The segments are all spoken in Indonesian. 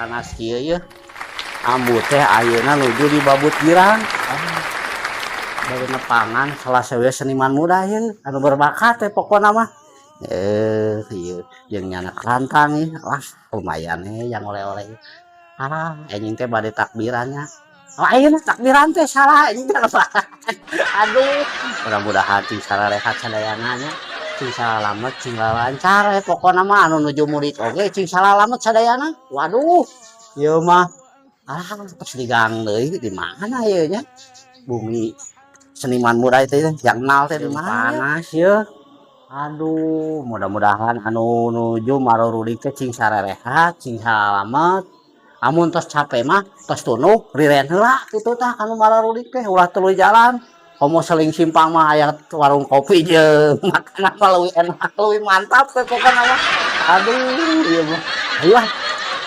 panas kieu ye. Ambu teh ayeuna nuju di Babut Girang. Dari nepangan salah sewe seniman muda ye anu berbakat teh pokona mah. Ieu jeung nyana kerantang ieu. Wah, lumayan yang oleh-oleh. Anjing teh bade takbirannya. Ayeuna takbiran teh salah anjing teh. Aduh, mudah-mudahan cing sarehat sadayana nya. Cing salalamet cing lancar pokona mah anu nuju murid oge cing salalamet sadayana. Waduh, ieu mah terus digang deui di mana ieu nya? Bumi seniman muda itu yang kenal teh di mana? Panas ya. Aduh, mudah-mudahan anu nuju marurudik teh cing sarerehat, cing salamet. Amun tos capek mah, tos tunuk, riren heula kitu tah anu marurudik teh ulah tuluy jalan. Komo seling simpang mah aya warung kopi jeung makanan mah leuwih enak, leuwih mantap teh pokona mah. Aduh, ieu mah. Ayo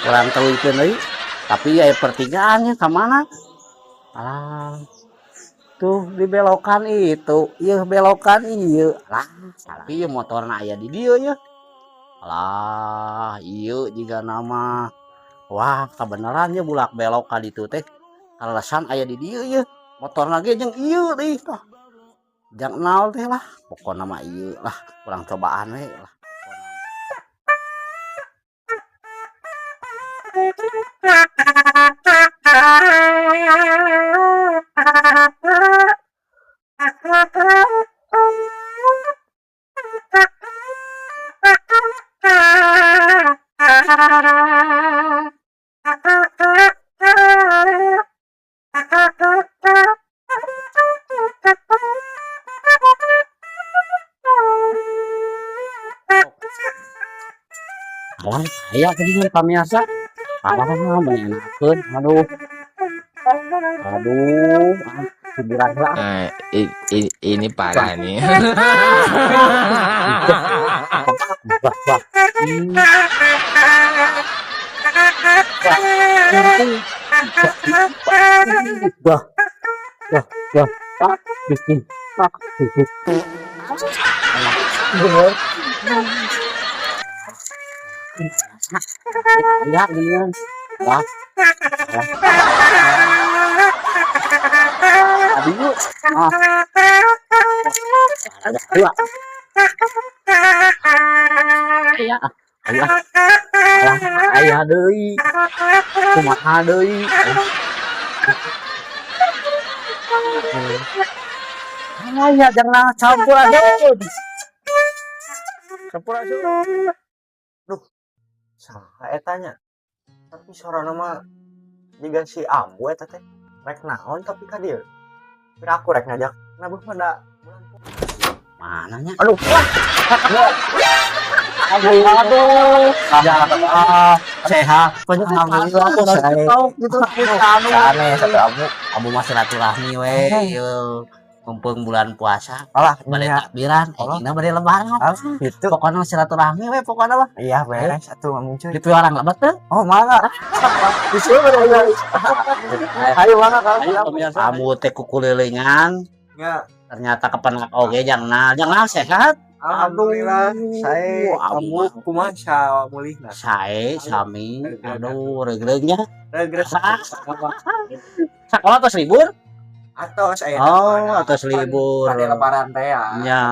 urang teuikeun deui. Tapi aya pertigaannya ka mana? Alah. Tuh dibelokan itu, ieu belokan ieu. Lah, salah ieu motorna aya di dieu nya. Alah, ieu jiga nama. Wah, kebenaran ya bulak belok ka ditu teh. Alasan aya di dieu ye. Motorna ge jeung ieu deui tah. Jang naon teh lah. Pokona mah ieu lah, urang cobaan we lah. Alah, aya geuningan pamiarsa. Menyenakeun. Aduh. Aduh, hiburan lah. Ini parah nih. Ya, ginian. Wah. Aduh. Ada dua. Ya. Aya deui. Kumaha deui. Aya jangan campur aja. Campur aja. Duh, saha etanya? Tapi sorana mah jiga si Ambu eta teh. Rek naon tapi ka dieu. Pira aku rek ngajak nabuh pada bulan Mananya? aduh. Aduh. Sehat. Alhamdulillah. Gitu. Aneh satu Abu mah silaturahmi we. Mumpung bulan puasa. Alah, bade takbiran, dina bade lebaran. Gitu. Pokona silaturahmi we pokona mah. Iya, beres atuh muncul. Di orang lebat teh. Oh, mangga. Disuruh beres. Ayo mangga kalau Amu teh kukulilingan. Ya, Ternyata kepenak oge jangan sehat. alhamdulillah. Saya Amu kumaha sa mulihna. sae sami. Aduh, regregnya. Regres. Sakola tos libur? Atos aya. Oh, atos libur. Pada lebaran teh ya. Nya.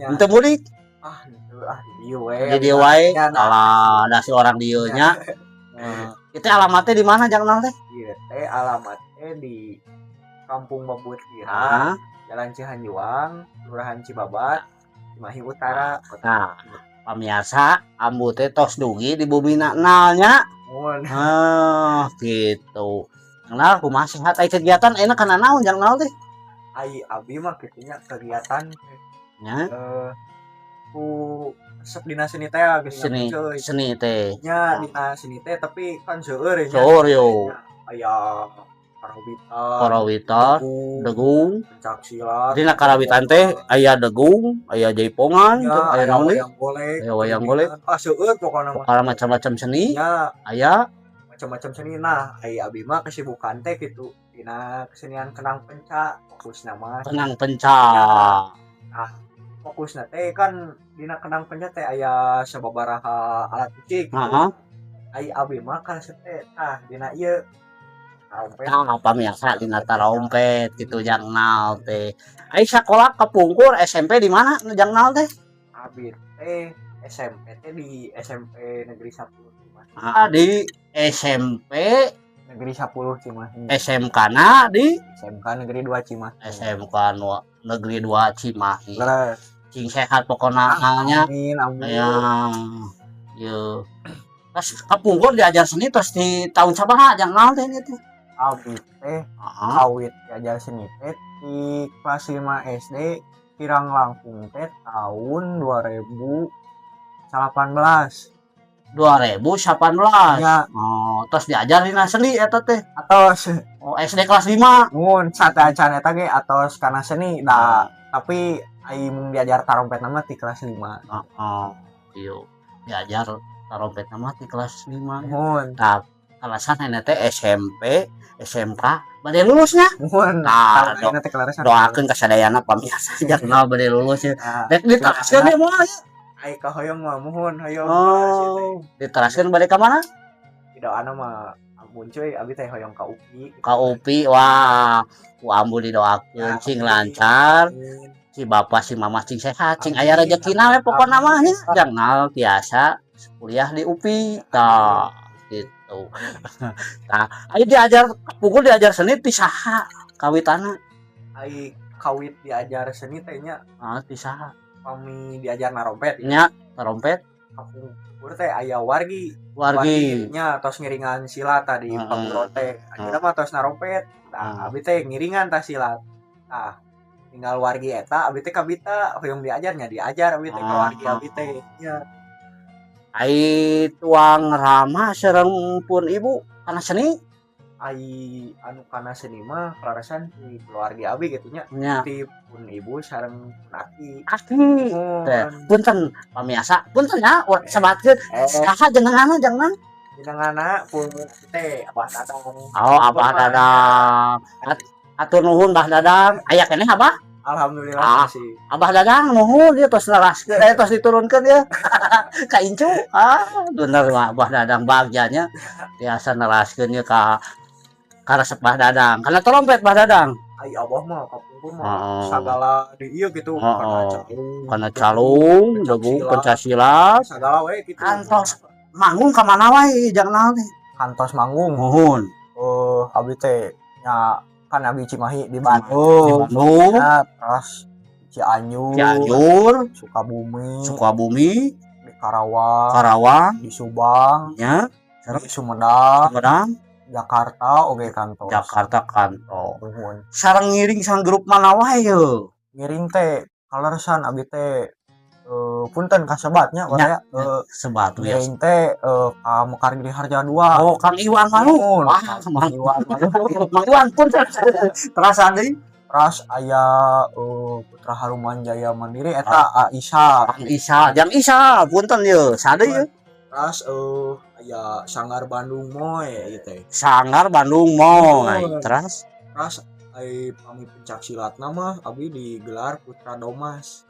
Henteu mudik. Itu di dieu we. Di dieu wae. Alah, ada si orang dieu nya. Itu alamatnya di mana jangan teh? Ieu teh alamatnya di Kampung Babut Girang, Jalan Cihanjuang, Kelurahan Cibabat, Cimahi Utara. Nah, pamiarsa ambu teh tos dugi di bumina nalnya. Mun Gitu. Kenal kumaha sehat aya kegiatan enak kana naon jang naon teh? ai abi mah kitu nya kegiatan Nya, ku resep dina seni teh geus cuy. seni teh. Nya dina seni teh tapi kan seueur nya. Seueur yo. Aya Karawitan, degung. pencak silat. Dina karawitan teh aya degung, aya jaipongan, aya naon deui? yang boleh. Aya wayang golek. Seueur pokona mah. Pokokna macam-macam seni. Nya Aya macam-macam seni. Nah ai abi mah kesibukan teh gitu dina kesenian kenang penca fokusna mah. kenang penca. Fokusna teh kan dina kenang penca teh aya sababaraha alat musik. Heeh. ai abi mah kan teh dina ieu tarompet apa biasa di tarompet gitu jangnal teh ai sakola kapungkur SMP di mana nu jangnal teh abi teh SMP teh di SMP Negeri 10 Cimahi. di SMP Negeri 10 Cimahi. SMK na di SMK Negeri 2 Cimahi. SMK Negeri 2 Cimahi Leres. cing sehat pokoknya namanya Amin, amin. ya yo pas kapungkur diajar seni terus di tahun sabaha jangnal teh itu Abi teh awit diajar seni teh di kelas 5 SD kirang langkung teh tahun 2018. 2018 Ya, oh terus diajarin seni eta teh atos oh SD kelas 5 mun satacan eta ge atos kana seni da tapi ai mung diajar tarompet nama di kelas 5. Iya diajar tarompet nama di kelas 5 Mun nah alasan ini teh SMP SMK bade lulusnya mun nah kalau teh kelarasan doakeun kasadayana pamirsa jangan bade lulus ya nah, rek diteraskeun deh moal ai ka hoyong mah muhun hoyong oh diteraskeun bade ka mana doana mah ampun cuy abi teh hoyong ka UPI ka UPI wah ku ambu didoakeun cing lancar si bapak si mama cing sehat cing aya rezekina we pokona mah nya jangan biasa kuliah di UPI tah gitu tah ayo diajar pukul diajar seni ti saha kawitana ai kawit diajar seni teh nya ti saha kami diajar narompet nya tarompet kapungkur teh aya wargi wargi tos ngiringan silat tadi paguron teh akhirnya mah tos narompet nah abi teh ngiringan tas silat tinggal wargi eta abi teh kabita hoyong diajarnya diajar abi teh ka wargi abi teh nya ai tuang rama sareng pun ibu kana seni ai anu kana seni mah kelarasan di keluarga abi gitu nya di pun ibu sareng aki teh punten pamiasa punten ya sabatkeun saha jenenganna jenenganna pun teh Abah Dadang Abah Dadang atur nuhun Abah Dadang aya keneh Abah alhamdulillah sih Abah Dadang nuhun dia tos neraskeun tos diturunkeun ya ka incu bener mah Abah Dadang bagjanya biasa neraskeun ya ka resep Abah Dadang kana trompet Abah Dadang ai Abah mah kapungkur mah sagala di ieu gitu kana calung jagung Pancasila sagala we kitu kantos manggung ka mana wae jangan teh kantos manggung nuhun abi teh nya kan abi Cimahi di Bandung ya terus Cianjur Sukabumi di Karawang di Subang ya di Sumedang Jakarta kantos sareng ngiring sang grup mana wae yo ngiring teh kaleresan abi teh punten kasebatnya ya sebat ngiring teh ka Mekargiri Harja 2 Kang Iwan Manu Kang Iwan punten terasa deui terus aya Putra Haruman Jaya Mandiri eta Aisyah Jang Isa punten ye sade ye terus aya Sanggar Bandung Moy gitu Sanggar Bandung Moy terus ai pami pencak silat nama abi digelar Putra Domas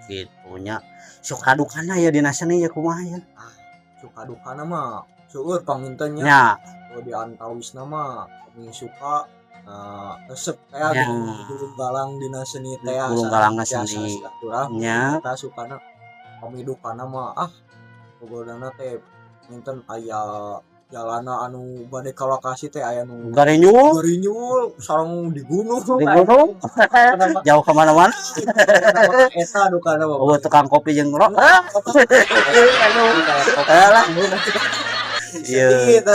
gitunya suka dukana ya dina seni ya kumaha ya suka dukana mah seueur pangintennya nya di antawis nama kami suka resep kayak gulung galang dina seni teh gulung galang seni nya kita sukana kami dukana mah pokona teh nginten aya jalana anu bade ka lokasi teh aya nu garinyul sareng di gunung jauh kemana-mana eta dukana tukang kopi jeung rok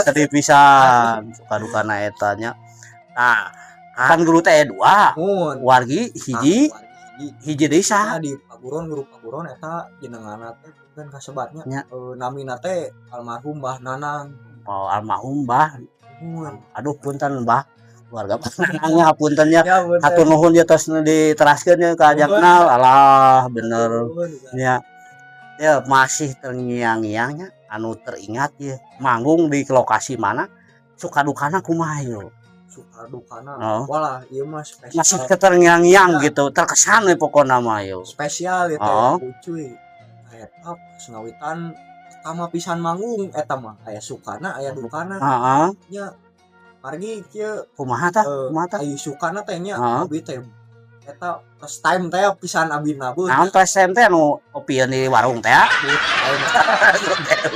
sedih pisan suka dukana etanya nah kan guru teh 2 wargi hiji desa di guru paguron eta jenenganna teh kan kasebatnya namina teh almarhum Mbah Nanang almarhum Mbah aduh punten Mbah keluarga pananangnya puntennya hatur nuhun ya tos diteraskeun ya ka Jaknal alah bener nya ya masih terngiang-ngiangnya anu teringat ya manggung di lokasi mana suka dukana kumaha yo suka dukana walah ieu mah spesial masih terngiang-ngiang gitu terkesan we pokona mah yo spesial gitu cuy eta ngawitan kama pisan manggung eta mah aya sukana aya dukana Heeh. nya margi kieu Kumaha tah? Kumaha tah? ayu sukana teh nya Heeh. abi teh eta first time teh pisan abina beuh Naon teh sen teh anu opieun di warung teh?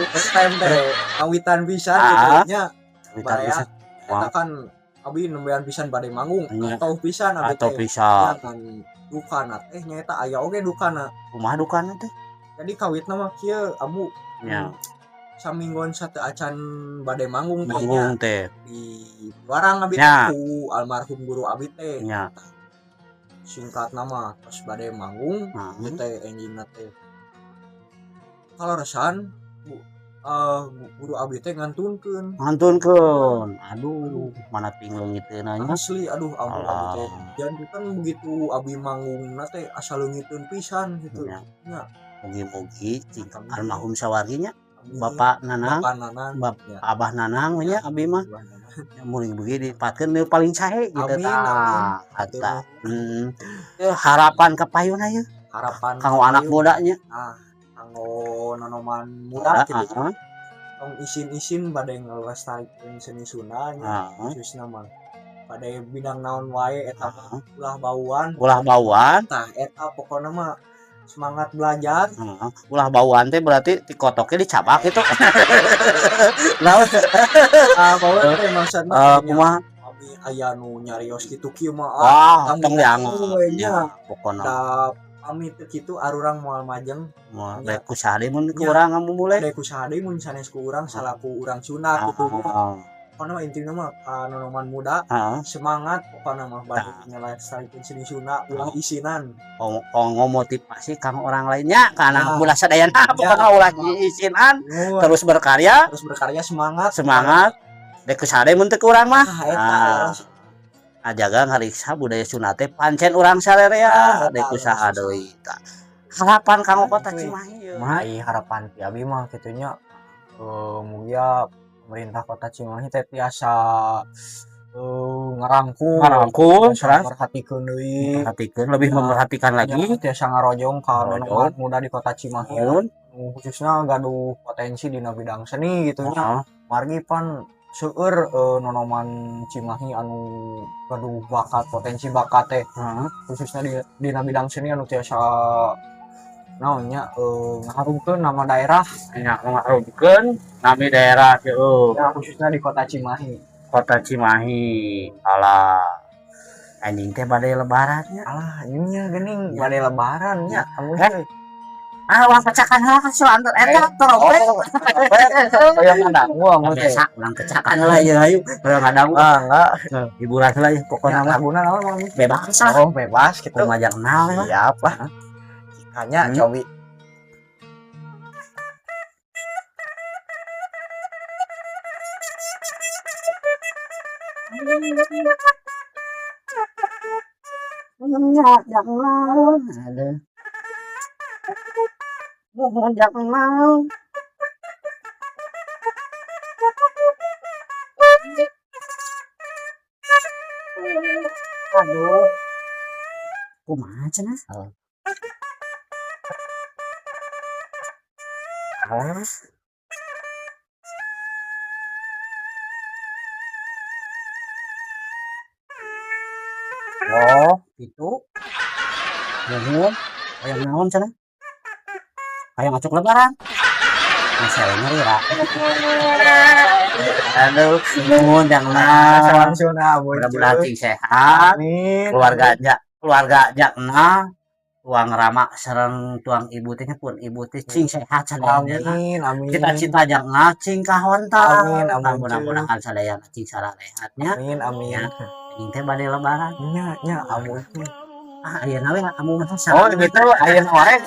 first time teh kawitan pisan Ah. gitu nya Witan Baya, pisan. eta kan abi nembean pisan bade manggung Iya. atau pisan abi Atau teh bisa. nya kan dukana teh nyaeta aya oge dukana Kumaha dukana teh? jadi kawitna mah kieu amu Nya, saminggon satu acan bade manggung teh nya manggung teh. di warang abi Ya. teh ku almarhum guru abi teh Nya. singkat nama pas bade manggung Nah, ieu teh enjingna teh kaleresan guru abi teh ngantunkeun ngantunkeun. Aduh, mana ting leungiteun nya. asli aduh ampun abi teh Alah. jangan kan begitu abi manggungna teh asa leungiteun pisan gitu Nya. nya Mugi-mugi cing Amin. almarhum sawarginya Amin. Bapak Nanang, Bapak Nanang ya. Abah Nanang nya abi mah. Bapak Nanang. Mugi-mugi dipatkeun nu paling sae gitu Amin, tah. amin. Eta. Harapan ka payuna ye. Harapan Kanggo anak mudanya. nah kanggo nonoman muda gitu Heeh. tong isin-isin bade ngelestarikeun seni Sunda nya Heeh. khususna mah bade bidang naon wae eta mah Heeh. ulah bauan Ulah bauan. tah eta pokona mah semangat belajar Heeh. Ulah bauan teh berarti tikotoknya dicabak itu. Naon? bauan teh maksudna Kumaha? abi aya nu nyarios kitu kieu mah Wah, kami tong dianggap. we nya Pokona da pamit teu kitu arurang moal majeng moal rek kusaha deui mun ku urang ngamu mulai. ade ku saha deui mun sanes ku urang salaku urang Sunda kitu pokona mah intina mah ka nonoman muda Heeh. semangat pokona mah bade nyelesaikeun seni Sunda ulah isinan Ngomotivasi kang orang lainnya ka anak Nah. muda sadayana pokona ulah isinan terus berkarya, terus berkarya semangat semangat. Dek kusaha deui mun teu ku urang mah. eta Ajaga ngariksa budaya Sunda teh pancen urang sarerea dek kusaha deui tah. Harapan kanggo kota Cimahi ye. mah harapan ti abi mah kitunya mugia pemerintah kota Cimahi teh tiasa ngarangkul memperhatikeun deui Perhatikan, lebih memperhatikan lagi. tiasa ngarojong ka Ngarojong. nonoman muda di kota Cimahi Mun khususnya gaduh potensi dina bidang seni gitu nya margi pan seueur nonoman Cimahi anu gaduh bakat potensi bakat teh khususnya dina bidang seni anu tiasa naonnya ngaharumkeun nama daerah nya ngaharumkeun nami daerah heuh. ya khususnya di kota Cimahi. Kota Cimahi. Alah. Anjing teh bade lebarannya. Alah ini nya geuning bade lebaran nya kamu Ulang kecakan heula kasih antar eta terobek. aya ngadangu amun teh Biasa ulang kecakan heula ieu hayu. Kalau ngadangu enggak hiburan heula ya pokona mah laguna naon mah bebas lah. oh bebas gitu Remaja kenal ya. siap lah hanya cobi Jangan. Ada. Mohon jangan. Aduh. Kumaha cenah? Alas. Oh, itu. Nuhun. Hayang naon cenah? Hayang acuk lebaran. Masalahnya Rira. Aduh, nuhun jangan. Sunda Mudah-mudahan cing sehat. amin Keluarga jakna tuang rama sareng tuang ibu teh pun ibu teh cing sehat sadayana. amin Cita-cita jakna cing kahonta. Amin, amin, Mudah-mudahan sadayana cing sararehatnya. amin Ini teh bade lebaran. nya amun Ayeuna we amu mah oh gitu aya orek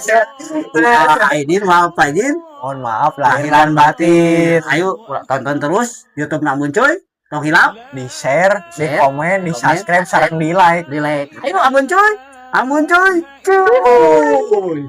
Aidin maaf Pak Aidin. mohon maaf lahir Lahiran batin. Ayo tonton terus YouTube Namun Cuy. Tong hilap di share di Share, komen di komen, subscribe sareng di like di like. Ayo Amun Cuy. Amun Cuy. Cuy.